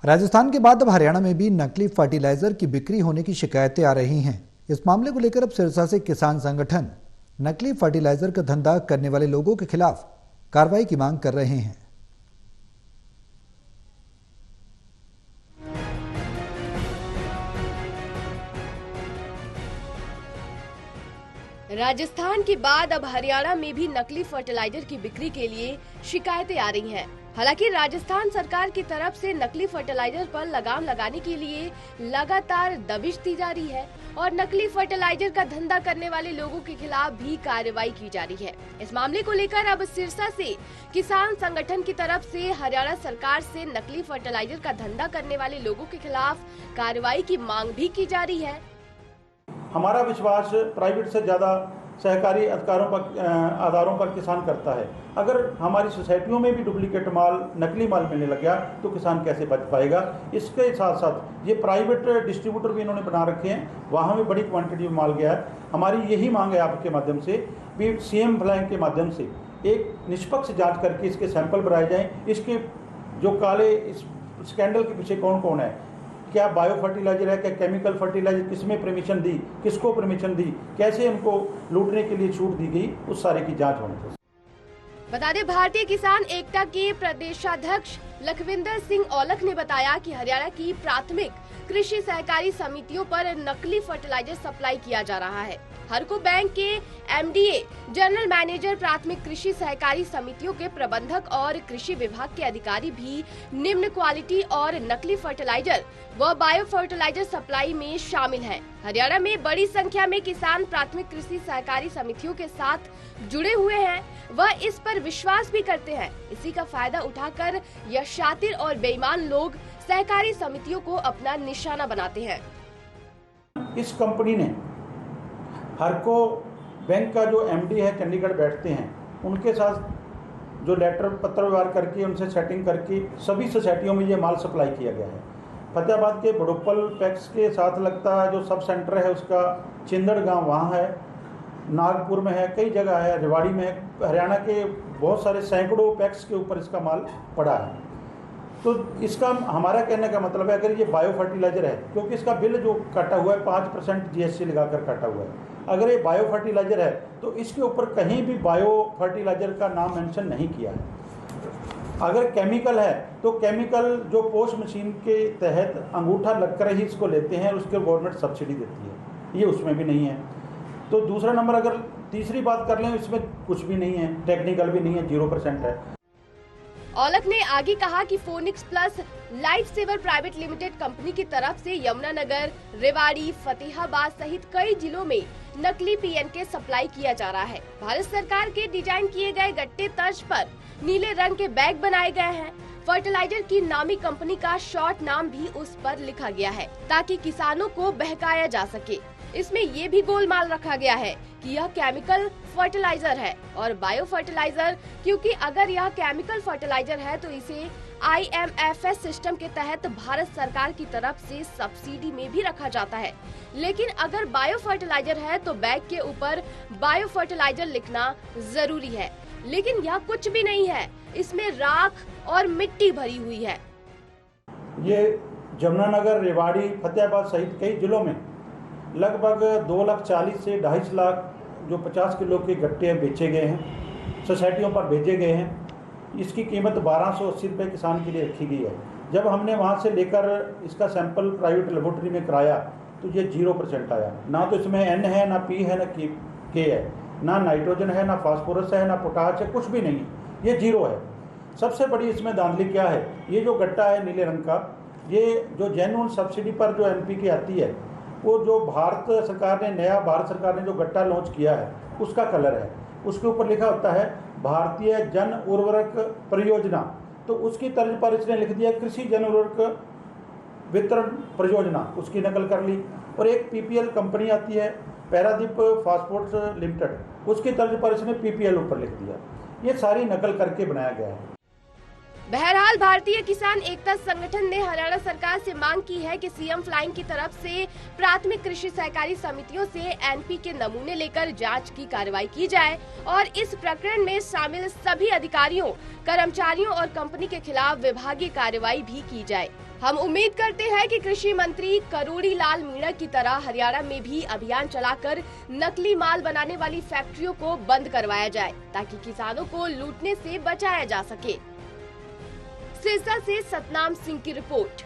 राजस्थान के बाद अब हरियाणा में भी नकली फर्टिलाइजर की बिक्री होने की शिकायतें आ रही हैं। इस मामले को लेकर अब सिरसा से किसान संगठन नकली फर्टिलाइजर का धंधा करने वाले लोगों के खिलाफ कार्रवाई की मांग कर रहे हैं। राजस्थान के बाद अब हरियाणा में भी नकली फर्टिलाइजर की बिक्री के लिए शिकायतें आ रही हैं। हालांकि राजस्थान सरकार की तरफ से नकली फर्टिलाइजर पर लगाम लगाने के लिए लगातार दबिश दी जा रही है और नकली फर्टिलाइजर का धंधा करने वाले लोगों के खिलाफ भी कार्रवाई की जा रही है। इस मामले को लेकर अब सिरसा से किसान संगठन की तरफ से हरियाणा सरकार से नकली फर्टिलाइजर का धंधा करने वाले लोगों के खिलाफ कार्रवाई की मांग भी की जा रही है। हमारा विश्वास प्राइवेट से ज़्यादा सहकारी आधारों पर किसान करता है। अगर हमारी सोसाइटियों में भी डुप्लीकेट माल, नकली माल मिलने लग गया तो किसान कैसे बच पाएगा। इसके साथ साथ ये प्राइवेट डिस्ट्रीब्यूटर भी इन्होंने बना रखे हैं, वहाँ में बड़ी क्वांटिटी में माल गया है। हमारी यही मांग है आपके माध्यम से भी सीएम फ्लैग के माध्यम से एक निष्पक्ष जाँच करके इसके सैंपल बनाए जाएँ। इसके जो काले इस स्कैंडल के पीछे कौन कौन है, क्या बायो फर्टिलाइजर है, क्या केमिकल फर्टिलाइजर, किसमें परमिशन दी, किसको परमिशन दी, कैसे उनको लूटने के लिए छूट दी गई, उस सारे की जांच होनी चाहिए। बता दें, भारतीय किसान एकता के प्रदेशाध्यक्ष लखविंदर सिंह औलख ने बताया कि हरियाणा की प्राथमिक कृषि सहकारी समितियों पर नकली फर्टिलाइजर सप्लाई किया जा रहा है। हरको बैंक के एमडीए, जनरल मैनेजर, प्राथमिक कृषि सहकारी समितियों के प्रबंधक और कृषि विभाग के अधिकारी भी निम्न क्वालिटी और नकली फर्टिलाइजर व बायो फर्टिलाइजर सप्लाई में शामिल हैं। हरियाणा में बड़ी संख्या में किसान प्राथमिक कृषि सहकारी समितियों के साथ जुड़े हुए हैं, वह इस पर विश्वास भी करते हैं। इसी का फायदा उठाकर यह शातिर और बेईमान लोग सहकारी समितियों को अपना निशाना बनाते हैं। इस कंपनी ने हरको बैंक का जो एमडी है, चंडीगढ़ बैठते हैं, उनके साथ जो लेटर पत्र व्यवहार करके उनसे सेटिंग करके सभी सोसाइटियों में ये माल सप्लाई किया गया है। फतेहाबाद के बड़ोपल पैक्स के साथ लगता है जो सब सेंटर है उसका चिंदड़ गांव वहाँ है, नागपुर में है, कई जगह है, रेवाड़ी में है। हरियाणा के बहुत सारे सैकड़ों पैक्स के ऊपर इसका माल पड़ा है। तो इसका हमारा कहने का मतलब है, अगर ये बायो फर्टिलाइजर है, क्योंकि इसका बिल जो काटा हुआ है 5% जीएसटी लगाकर काटा हुआ है, अगर ये बायो फर्टिलाइजर है तो इसके ऊपर कहीं भी बायो फर्टिलाइजर का नाम मेंशन नहीं किया है। अगर केमिकल है तो केमिकल जो पोस्ट मशीन के तहत अंगूठा लगकर ही इसको लेते हैं और उसके गवर्नमेंट सब्सिडी देती है, ये उसमें भी नहीं है। तो दूसरा नंबर, अगर तीसरी बात कर लें, इसमें कुछ भी नहीं है, टेक्निकल भी नहीं है, 0% है। औलख ने आगे कहा कि Phoenix Plus Life Saver Private Limited company की तरफ से यमुनानगर, रेवाड़ी, फतेहाबाद सहित कई जिलों में नकली पीएनके सप्लाई किया जा रहा है। भारत सरकार के डिजाइन किए गए गट्टे तर्ज पर नीले रंग के बैग बनाए गए हैं। फर्टिलाइजर की नामी कंपनी का शॉर्ट नाम भी उस पर लिखा गया है ताकि किसानों को बहकाया जा सके। इसमें ये भी गोलमाल रखा गया है कि यह केमिकल फर्टिलाइजर है और बायो फर्टिलाइजर, क्योंकि अगर यह केमिकल फर्टिलाइजर है तो इसे IMFS सिस्टम के तहत भारत सरकार की तरफ से सब्सिडी में भी रखा जाता है। लेकिन अगर बायो फर्टिलाइजर है तो बैग के ऊपर बायो फर्टिलाइजर लिखना जरूरी है, लेकिन यह कुछ भी नहीं है, इसमें राख और मिट्टी भरी हुई है। ये यमुनानगर, रेवाड़ी, फतेहाबाद सहित कई जिलों में लगभग 2,40,000 से 2.5 लाख जो 50 किलो के गट्टे बेचे गए हैं, सोसाइटियों पर भेजे गए हैं। इसकी कीमत 1280 रुपये किसान के लिए रखी गई है। जब हमने वहाँ से लेकर इसका सैंपल प्राइवेट लेबोरेटरी में कराया तो ये 0% आया। ना तो इसमें N है, ना P है, ना K है, ना नाइट्रोजन है, ना फास्फोरस है, ना पोटाश है, कुछ भी नहीं, ये 0 है। सबसे बड़ी इसमें धांधली क्या है, ये जो गट्टा है नीले रंग का, ये जो जेन्युइन सब्सिडी पर जो NPK आती है, वो जो भारत सरकार ने जो गट्टा लॉन्च किया है उसका कलर है। उसके ऊपर लिखा होता है भारतीय जन उर्वरक परियोजना, तो उसकी तर्ज पर इसने लिख दिया कृषि जन उर्वरक वितरण परियोजना, उसकी नकल कर ली। और एक PPL कंपनी आती है, पैरादीप फास्फोर्ट्स लिमिटेड, उसकी तर्ज पर इसने PPL ऊपर लिख दिया। ये सारी नकल करके बनाया गया है। बहरहाल भारतीय किसान एकता संगठन ने हरियाणा सरकार से मांग की है कि सीएम फ्लाइंग की तरफ से प्राथमिक कृषि सहकारी समितियों से एनपी के नमूने लेकर जांच की कार्रवाई की जाए और इस प्रकरण में शामिल सभी अधिकारियों, कर्मचारियों और कंपनी के खिलाफ विभागीय कार्रवाई भी की जाए। हम उम्मीद करते हैं कि कृषि मंत्री करोड़ी लाल मीणा की तरह हरियाणा में भी अभियान चलाकर नकली माल बनाने वाली फैक्ट्रियों को बंद करवाया जाए ताकि किसानों को लूटने से बचाया जा सके। सिरसा से सतनाम सिंह की रिपोर्ट।